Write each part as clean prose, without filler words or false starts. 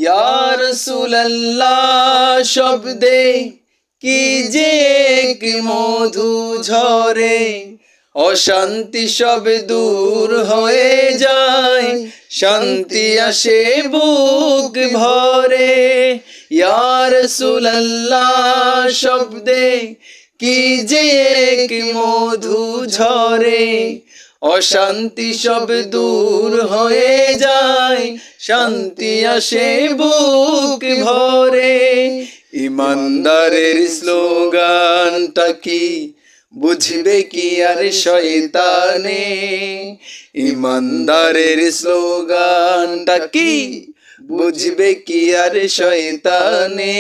ইয়া রাসূলুল্লাহ শব্দে কি যে এক মধু ঝরে, অশান্তি সব দূর হয়ে যায়, শান্তি আসে বুক ভরে। ইয়া রাসূলুল্লাহ শব্দে কি যে এক মধু ঝরে, অশান্তি সব দূর হয়ে যায়, শান্তি আসে বুক ভরে। ইমানদারের স্লোগানটা কি বুঝবে কি আর শয়তানে, ইমানদারের স্লোগানটা কি বুঝবে কি আর শয়তানে।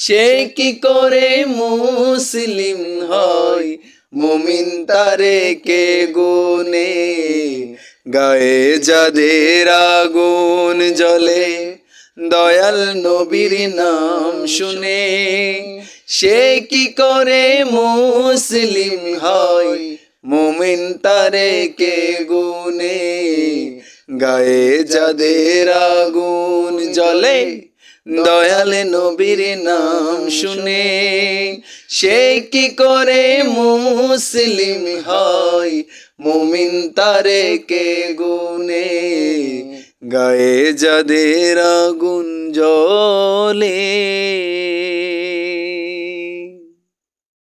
সে কি করে মুসলিম হয়, মুমিন তারে কে গুনে, গায়ে যাদের আগুন জ্বলে দয়াল নবীর নাম শুনে। সে কি করে মুসলিম হয়, মুমিন তারে কে গুনে, গায়ে যাদের আগুন জ্বলে দয়াল নবীর নাম শুনে। সে কি করে মুসলিম হয়, মুমিন তারে কে গুনে, গায়ে যাদের আগুন জ্বলে।